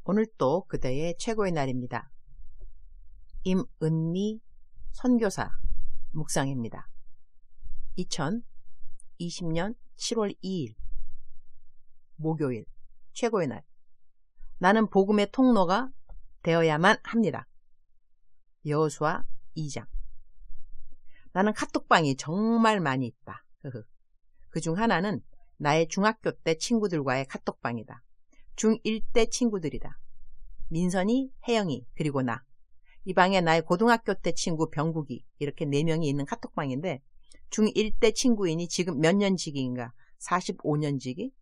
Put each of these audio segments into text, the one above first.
오늘 또 그대의 최고의 날입니다. 임은미 선교사 묵상입니다. 2020년 7월 2일 목요일 최고의 날. 나는 복음의 통로가 되어야만 합니다. 여호수아 2장. 나는 카톡방이 정말 많이 있다. 그중 하나는 나의 중학교 때 친구들과의 카톡방이다. 중1 때 친구들이다. 민선이, 혜영이, 그리고 나. 이 방에 나의 고등학교 때 친구 병국이, 이렇게 4명이 있는 카톡방인데 중1 때 친구이니 지금 몇 년지기인가? 45년지기?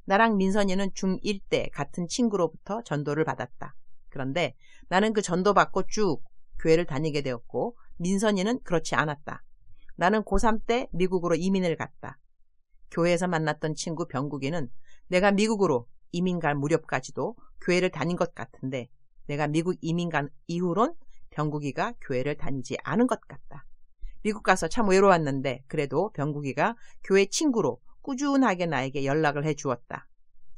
나랑 민선이는 중1 때 같은 친구로부터 전도를 받았다. 그런데 나는 그 전도받고 쭉 교회를 다니게 되었고 민선이는 그렇지 않았다. 나는 고3 때 미국으로 이민을 갔다. 교회에서 만났던 친구 병국이는 내가 미국으로 이민 갈 무렵까지도 교회를 다닌 것 같은데 내가 미국 이민 간 이후론 병국이가 교회를 다니지 않은 것 같다. 미국 가서 참 외로웠는데 그래도 병국이가 교회 친구로 꾸준하게 나에게 연락을 해주었다.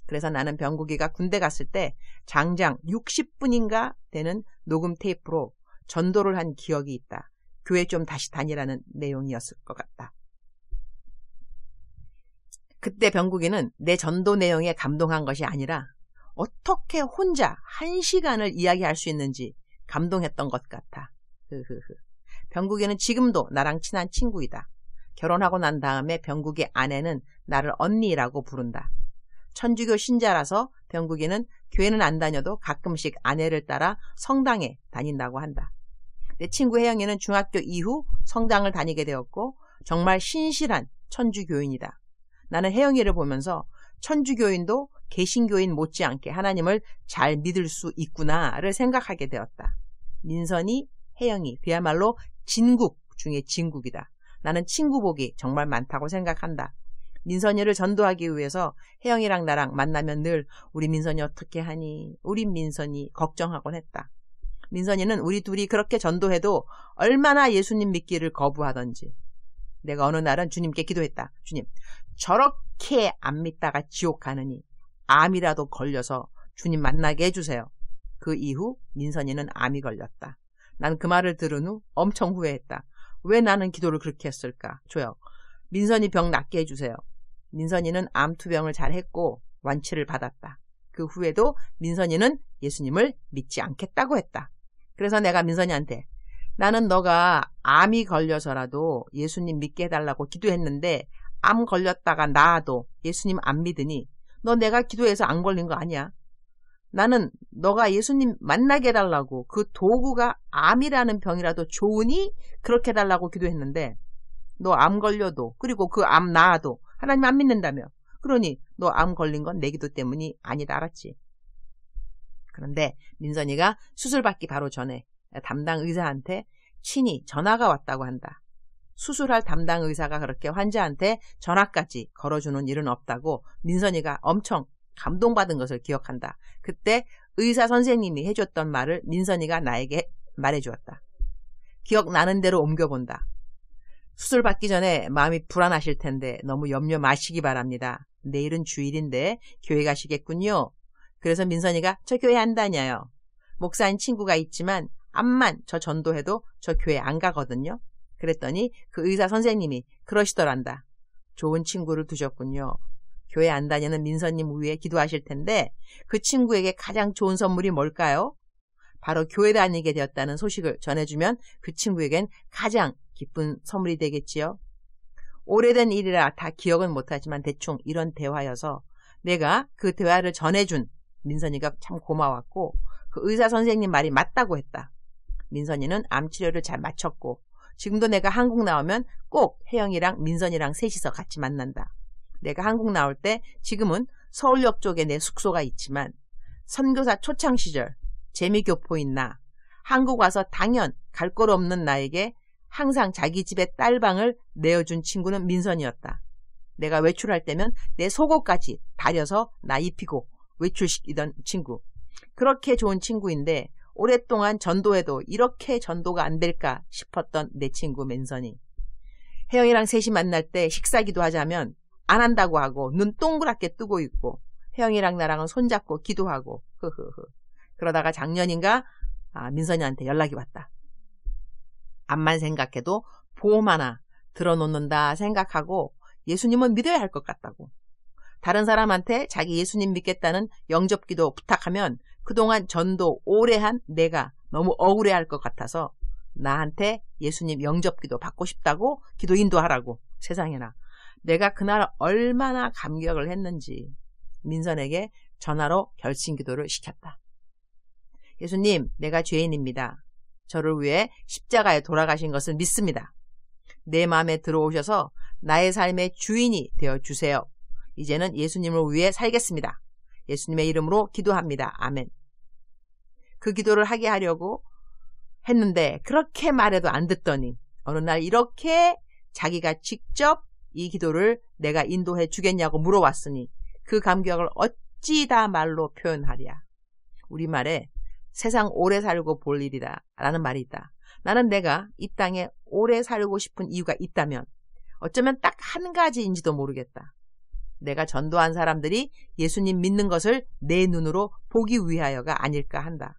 그래서 나는 병국이가 군대 갔을 때 장장 60분인가 되는 녹음 테이프로 전도를 한 기억이 있다. 교회 좀 다시 다니라는 내용이었을 것 같다. 그때 병국이는 내 전도 내용에 감동한 것이 아니라 어떻게 혼자 1시간을 이야기할 수 있는지 감동했던 것 같아. 병국이는 지금도 나랑 친한 친구이다. 결혼하고 난 다음에 병국의 아내는 나를 언니라고 부른다. 천주교 신자라서 병국이는 교회는 안 다녀도 가끔씩 아내를 따라 성당에 다닌다고 한다. 내 친구 혜영이는 중학교 이후 성당을 다니게 되었고 정말 신실한 천주교인이다. 나는 혜영이를 보면서 천주교인도 개신교인 못지않게 하나님을 잘 믿을 수 있구나를 생각하게 되었다. 민선이, 혜영이 그야말로 진국 중에 진국이다. 나는 친구복이 정말 많다고 생각한다. 민선이를 전도하기 위해서 혜영이랑 나랑 만나면 늘 우리 민선이 어떻게 하니? 우리 민선이 걱정하곤 했다. 민선이는 우리 둘이 그렇게 전도해도 얼마나 예수님 믿기를 거부하던지. 내가 어느 날은 주님께 기도했다. 주님, 저렇게 안 믿다가 지옥 가느니 암이라도 걸려서 주님 만나게 해주세요. 그 이후 민선이는 암이 걸렸다. 난 그 말을 들은 후 엄청 후회했다. 왜 나는 기도를 그렇게 했을까? 줘요. 민선이 병 낫게 해주세요. 민선이는 암 투병을 잘 했고 완치를 받았다. 그 후에도 민선이는 예수님을 믿지 않겠다고 했다. 그래서 내가 민선이한테 나는 너가 암이 걸려서라도 예수님 믿게 해달라고 기도했는데 암 걸렸다가 나아도 예수님 안 믿으니 너 내가 기도해서 안 걸린 거 아니야? 나는 너가 예수님 만나게 해달라고 그 도구가 암이라는 병이라도 좋으니 그렇게 해달라고 기도했는데 너 암 걸려도 그리고 그 암 나아도 하나님 안 믿는다며. 그러니 너 암 걸린 건 내 기도 때문이 아니다 알았지? 그런데 민선이가 수술받기 바로 전에 담당 의사한테 친히 전화가 왔다고 한다. 수술할 담당 의사가 그렇게 환자한테 전화까지 걸어주는 일은 없다고 민선이가 엄청 감동받은 것을 기억한다. 그때 의사 선생님이 해줬던 말을 민선이가 나에게 말해주었다. 기억나는 대로 옮겨본다. 수술 받기 전에 마음이 불안하실 텐데 너무 염려 마시기 바랍니다. 내일은 주일인데 교회 가시겠군요. 그래서 민선이가 저 교회 안 다녀요. 목사인 친구가 있지만 암만 저 전도해도 저 교회 안 가거든요. 그랬더니 그 의사 선생님이 그러시더란다. 좋은 친구를 두셨군요. 교회 안 다니는 민선님 위해 기도하실 텐데 그 친구에게 가장 좋은 선물이 뭘까요? 바로 교회 다니게 되었다는 소식을 전해주면 그 친구에겐 가장 기쁜 선물이 되겠지요. 오래된 일이라 다 기억은 못하지만 대충 이런 대화여서 내가 그 대화를 전해준 민선이가 참 고마웠고 그 의사 선생님 말이 맞다고 했다. 민선이는 암치료를 잘 마쳤고 지금도 내가 한국 나오면 꼭 혜영이랑 민선이랑 셋이서 같이 만난다. 내가 한국 나올 때 지금은 서울역 쪽에 내 숙소가 있지만 선교사 초창시절 재미교포인 나 한국 와서 당연 갈 걸 없는 나에게 항상 자기 집에 딸방을 내어준 친구는 민선이었다. 내가 외출할 때면 내 속옷까지 다려서 나 입히고 외출시키던 친구. 그렇게 좋은 친구인데 오랫동안 전도해도 이렇게 전도가 안 될까 싶었던 내 친구 민선이. 혜영이랑 셋이 만날 때 식사기도 하자면 안 한다고 하고 눈 동그랗게 뜨고 있고 혜영이랑 나랑은 손잡고 기도하고 그러다가 작년인가 민선이한테 연락이 왔다. 암만 생각해도 보험 하나 들어놓는다 생각하고 예수님은 믿어야 할 것 같다고. 다른 사람한테 자기 예수님 믿겠다는 영접기도 부탁하면 그동안 전도 오래 한 내가 너무 억울해할 것 같아서 나한테 예수님 영접기도 받고 싶다고 기도 인도하라고. 세상에나. 내가 그날 얼마나 감격을 했는지 민선에게 전화로 결심기도를 시켰다. 예수님, 내가 죄인입니다. 저를 위해 십자가에 돌아가신 것을 믿습니다. 내 마음에 들어오셔서 나의 삶의 주인이 되어주세요. 이제는 예수님을 위해 살겠습니다. 예수님의 이름으로 기도합니다. 아멘. 그 기도를 하게 하려고 했는데 그렇게 말해도 안 듣더니 어느 날 이렇게 자기가 직접 이 기도를 내가 인도해 주겠냐고 물어왔으니 그 감격을 어찌 다 말로 표현하랴. 우리말에 세상 오래 살고 볼 일이다 라는 말이 있다. 나는 내가 이 땅에 오래 살고 싶은 이유가 있다면 어쩌면 딱 한 가지인지도 모르겠다. 내가 전도한 사람들이 예수님 믿는 것을 내 눈으로 보기 위하여가 아닐까 한다.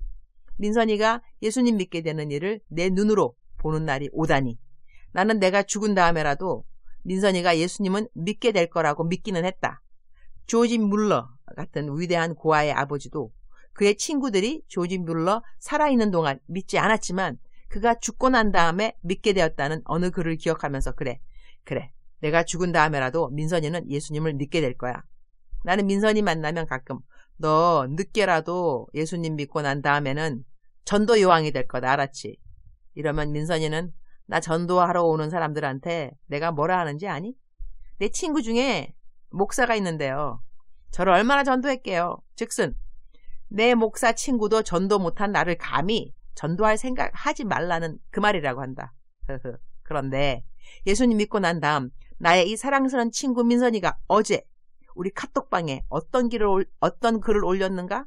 민선이가 예수님 믿게 되는 일을 내 눈으로 보는 날이 오다니 나는 내가 죽은 다음에라도 민선이가 예수님은 믿게 될 거라고 믿기는 했다. 조지 뮬러 같은 위대한 고아의 아버지도 그의 친구들이 조지 뮬러 살아있는 동안 믿지 않았지만 그가 죽고 난 다음에 믿게 되었다는 어느 글을 기억하면서 그래 내가 죽은 다음에라도 민선이는 예수님을 믿게 될 거야. 나는 민선이 만나면 가끔 너 늦게라도 예수님 믿고 난 다음에는 전도 여왕이 될 거다 알았지? 이러면 민선이는 나 전도하러 오는 사람들한테 내가 뭐라 하는지 아니? 내 친구 중에 목사가 있는데요. 저를 얼마나 전도했게요. 즉슨 내 목사 친구도 전도 못한 나를 감히 전도할 생각 하지 말라는 그 말이라고 한다. 그런데 예수님 믿고 난 다음 나의 이 사랑스러운 친구 민선이가 어제 우리 카톡방에 어떤 글을 올렸는가?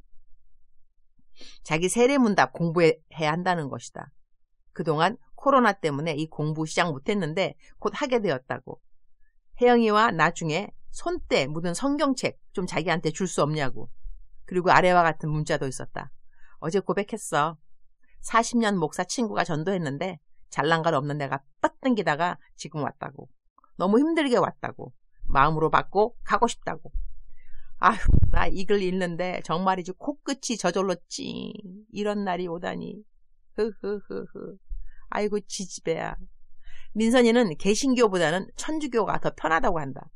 자기 세례문답 공부해야 한다는 것이다. 그동안 코로나 때문에 이 공부 시작 못했는데 곧 하게 되었다고. 혜영이와 나중에 손때 묻은 성경책 좀 자기한테 줄 수 없냐고. 그리고 아래와 같은 문자도 있었다. 어제 고백했어. 40년 목사 친구가 전도했는데 잘난 것 없는 내가 뻗당기다가 지금 왔다고. 너무 힘들게 왔다고. 마음으로 받고 가고 싶다고. 아휴, 나 이 글 읽는데 정말이지 코끝이 저절로지. 이런 날이 오다니. 흐흐흐흐. 아이고 지지배야. 민선이는 개신교보다는 천주교가 더 편하다고 한다.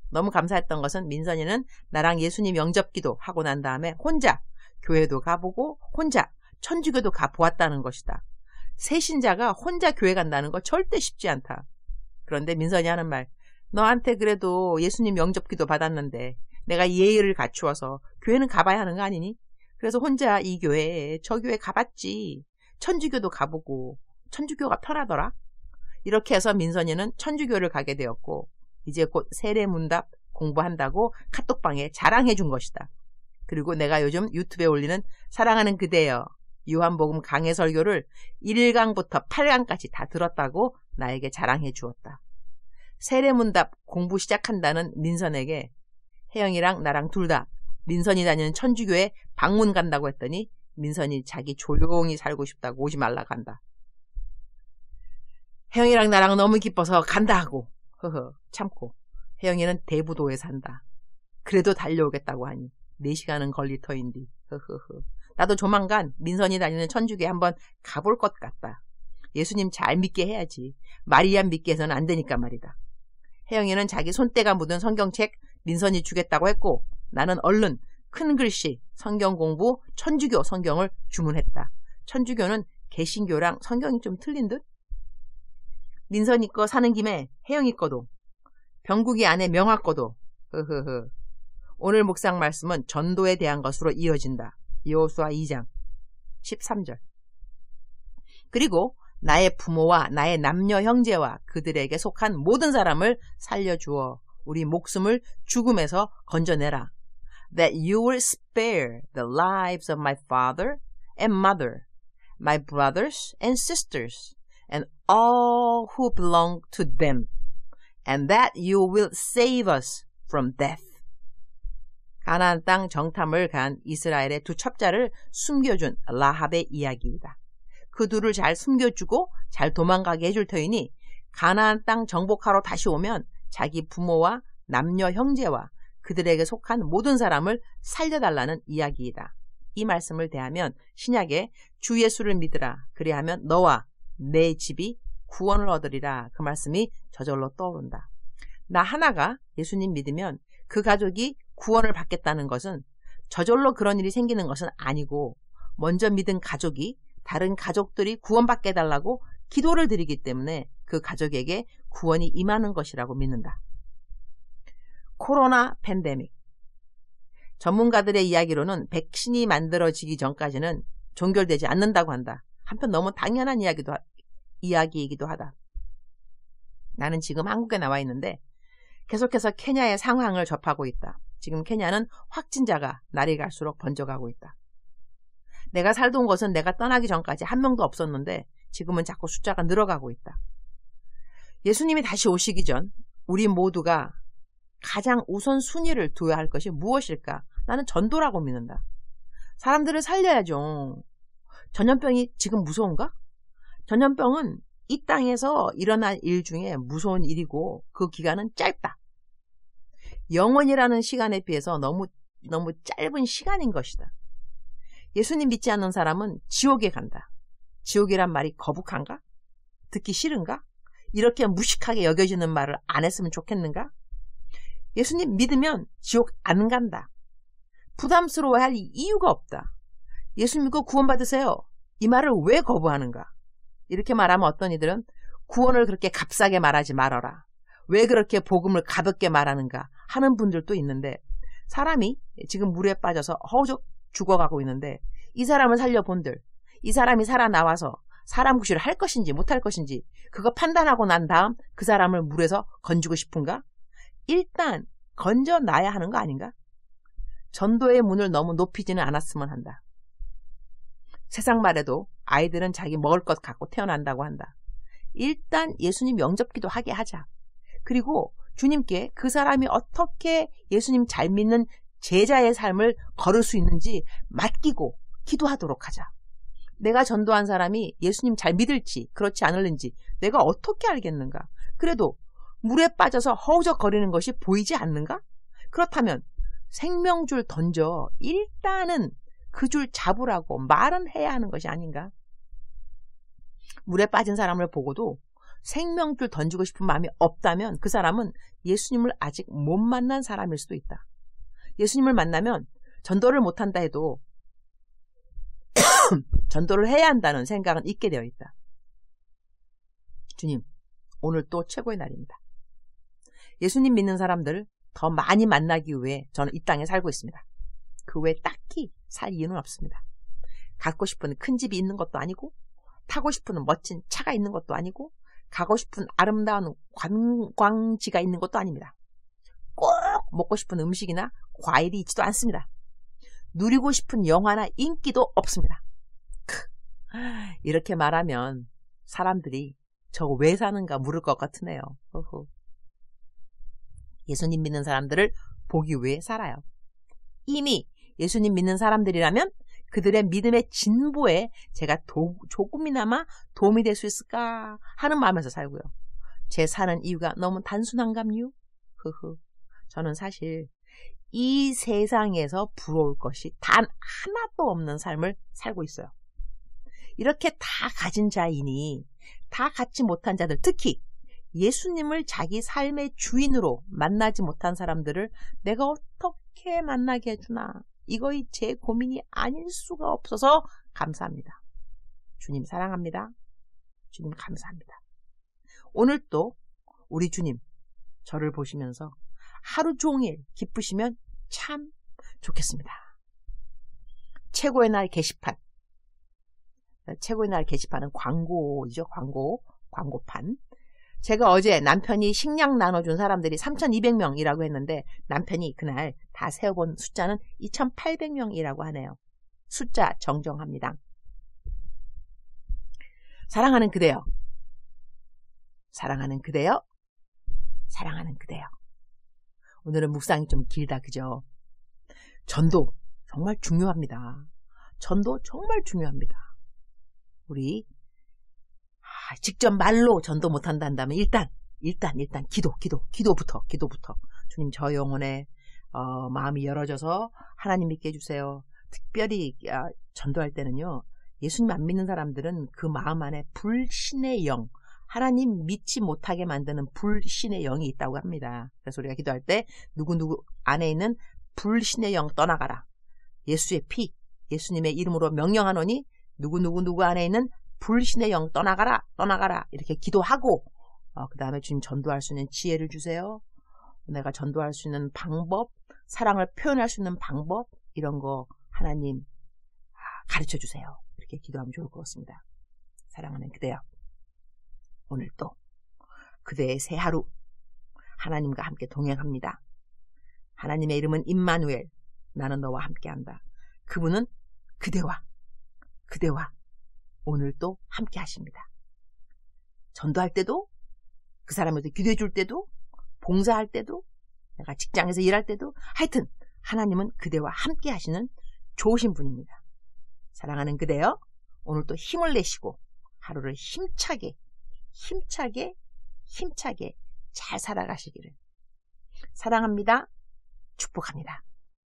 너무 감사했던 것은 민선이는 나랑 예수님 영접기도 하고 난 다음에 혼자 교회도 가보고 혼자 천주교도 가보았다는 것이다. 새신자가 혼자 교회 간다는 거 절대 쉽지 않다. 그런데 민선이 하는 말, 너한테 그래도 예수님 영접기도 받았는데 내가 예의를 갖추어서 교회는 가봐야 하는 거 아니니? 그래서 혼자 이 교회 저 교회 가봤지. 천주교도 가보고 천주교가 편하더라. 이렇게 해서 민선이는 천주교를 가게 되었고 이제 곧 세례문답 공부한다고 카톡방에 자랑해 준 것이다. 그리고 내가 요즘 유튜브에 올리는 사랑하는 그대여 요한복음 강해 설교를 1강부터 8강까지 다 들었다고 나에게 자랑해 주었다. 세례문답 공부 시작한다는 민선에게 혜영이랑 나랑 둘 다 민선이 다니는 천주교에 방문 간다고 했더니 민선이 자기 조용히 살고 싶다고 오지 말라고 한다. 혜영이랑 나랑 너무 기뻐서 간다 하고 참고 혜영이는 대부도에 산다. 그래도 달려오겠다고 하니 4시간은 걸릴 터인디. 나도 조만간 민선이 다니는 천주교에 한번 가볼 것 같다. 예수님 잘 믿게 해야지. 마리아 믿게 해서는 안 되니까 말이다. 혜영이는 자기 손때가 묻은 성경책 민선이 주겠다고 했고 나는 얼른 큰 글씨 성경 공부 천주교 성경을 주문했다. 천주교는 개신교랑 성경이 좀 틀린 듯? 민선이 거 사는 김에 혜영이 거도 병국이 아내 명화 거도 오늘 묵상 말씀은 전도에 대한 것으로 이어진다. 여호수아 2장 13절. 그리고 나의 부모와 나의 남녀 형제와 그들에게 속한 모든 사람을 살려주어 우리 목숨을 죽음에서 건져내라. That you will spare the lives of my father and mother, my brothers and sisters, and all who belong to them, and that you will save us from death. 가나안 땅 정탐을 간 이스라엘의 두 첩자를 숨겨준 라합의 이야기이다. 그 둘을 잘 숨겨주고 잘 도망가게 해줄 터이니 가나안 땅 정복하러 다시 오면 자기 부모와 남녀 형제와 그들에게 속한 모든 사람을 살려달라는 이야기이다. 이 말씀을 대하면 신약에 주 예수를 믿으라 그리하면 너와 내 집이 구원을 얻으리라 그 말씀이 저절로 떠오른다. 나 하나가 예수님 믿으면 그 가족이 구원을 받겠다는 것은 저절로 그런 일이 생기는 것은 아니고 먼저 믿은 가족이 다른 가족들이 구원받게 해달라고 기도를 드리기 때문에 그 가족에게 구원이 임하는 것이라고 믿는다. 코로나 팬데믹. 전문가들의 이야기로는 백신이 만들어지기 전까지는 종결되지 않는다고 한다. 한편 너무 당연한 이야기이기도 하다. 나는 지금 한국에 나와 있는데 계속해서 케냐의 상황을 접하고 있다. 지금 케냐는 확진자가 날이 갈수록 번져가고 있다. 내가 살던 곳은 내가 떠나기 전까지 한 명도 없었는데 지금은 자꾸 숫자가 늘어가고 있다. 예수님이 다시 오시기 전 우리 모두가 가장 우선순위를 둬야 할 것이 무엇일까? 나는 전도라고 믿는다. 사람들을 살려야죠. 전염병이 지금 무서운가? 전염병은 이 땅에서 일어날 일 중에 무서운 일이고 그 기간은 짧다. 영원이라는 시간에 비해서 너무 짧은 시간인 것이다. 예수님 믿지 않는 사람은 지옥에 간다. 지옥이란 말이 거북한가? 듣기 싫은가? 이렇게 무식하게 여겨지는 말을 안 했으면 좋겠는가? 예수님 믿으면 지옥 안 간다. 부담스러워할 이유가 없다. 예수 믿고 구원받으세요. 이 말을 왜 거부하는가? 이렇게 말하면 어떤 이들은 구원을 그렇게 값싸게 말하지 말아라. 왜 그렇게 복음을 가볍게 말하는가 하는 분들도 있는데 사람이 지금 물에 빠져서 허우적 죽어가고 있는데 이 사람을 살려본들 이 사람이 살아나와서 사람 구실을 할 것인지 못할 것인지 그거 판단하고 난 다음 그 사람을 물에서 건지고 싶은가? 일단 건져놔야 하는 거 아닌가? 전도의 문을 너무 높이지는 않았으면 한다. 세상 말에도 아이들은 자기 먹을 것 갖고 태어난다고 한다. 일단 예수님 영접기도 하게 하자. 그리고 주님께 그 사람이 어떻게 예수님 잘 믿는 제자의 삶을 걸을 수 있는지 맡기고 기도하도록 하자. 내가 전도한 사람이 예수님 잘 믿을지 그렇지 않을는지 내가 어떻게 알겠는가? 그래도 물에 빠져서 허우적거리는 것이 보이지 않는가? 그렇다면 생명줄 던져 일단은 그 줄 잡으라고 말은 해야 하는 것이 아닌가? 물에 빠진 사람을 보고도 생명줄 던지고 싶은 마음이 없다면 그 사람은 예수님을 아직 못 만난 사람일 수도 있다. 예수님을 만나면 전도를 못한다 해도 전도를 해야 한다는 생각은 있게 되어 있다. 주님, 오늘 또 최고의 날입니다. 예수님 믿는 사람들을 더 많이 만나기 위해 저는 이 땅에 살고 있습니다. 그 외에 딱히 살 이유는 없습니다. 갖고 싶은 큰 집이 있는 것도 아니고 타고 싶은 멋진 차가 있는 것도 아니고 가고 싶은 아름다운 관광지가 있는 것도 아닙니다. 꼭 먹고 싶은 음식이나 과일이 있지도 않습니다. 누리고 싶은 영화나 인기도 없습니다. 이렇게 말하면 사람들이 저거 왜 사는가 물을 것 같으네요. 예수님 믿는 사람들을 보기 위해 살아요. 이미 예수님 믿는 사람들이라면 그들의 믿음의 진보에 제가 조금이나마 도움이 될 수 있을까 하는 마음에서 살고요. 제 사는 이유가 너무 단순한감요? 저는 사실 이 세상에서 부러울 것이 단 하나도 없는 삶을 살고 있어요. 이렇게 다 가진 자이니 다 갖지 못한 자들, 특히 예수님을 자기 삶의 주인으로 만나지 못한 사람들을 내가 어떻게 만나게 해주나, 이거이 제 고민이 아닐 수가 없어서 감사합니다. 주님 사랑합니다. 주님 감사합니다. 오늘 또 우리 주님 저를 보시면서 하루 종일 기쁘시면 참 좋겠습니다. 최고의 날 게시판. 최고의 날 게시판은 광고이죠. 광고판. 제가 어제 남편이 식량 나눠준 사람들이 3,200명이라고 했는데 남편이 그날 다 세어본 숫자는 2,800명이라고 하네요. 숫자 정정합니다. 사랑하는 그대여. 사랑하는 그대여. 사랑하는 그대여. 오늘은 묵상이 좀 길다, 그죠? 전도 정말 중요합니다. 전도 정말 중요합니다. 우리 직접 말로 전도 못한다 한다면 일단 기도부터 주님 저 영혼에 마음이 열어져서 하나님 믿게 해주세요. 특별히 전도할 때는요, 예수님 안 믿는 사람들은 그 마음 안에 불신의 영, 하나님 믿지 못하게 만드는 불신의 영이 있다고 합니다. 그래서 우리가 기도할 때 누구 안에 있는 불신의 영 떠나가라. 예수의 피, 예수님의 이름으로 명령하노니 누구 안에 있는 불신의 영 떠나가라 이렇게 기도하고 그 다음에 주님 전도할 수 있는 지혜를 주세요. 내가 전도할 수 있는 방법, 사랑을 표현할 수 있는 방법, 이런 거 하나님 가르쳐 주세요. 이렇게 기도하면 좋을 것 같습니다. 사랑하는 그대여, 오늘 또 그대의 새 하루 하나님과 함께 동행합니다. 하나님의 이름은 임마누엘, 나는 너와 함께한다. 그분은 그대와 오늘 또 함께 하십니다. 전도할 때도, 그 사람한테 기도해 줄 때도, 봉사할 때도, 내가 직장에서 일할 때도, 하여튼 하나님은 그대와 함께 하시는 좋으신 분입니다. 사랑하는 그대여, 오늘 또 힘을 내시고 하루를 힘차게 잘 살아가시기를. 사랑합니다. 축복합니다.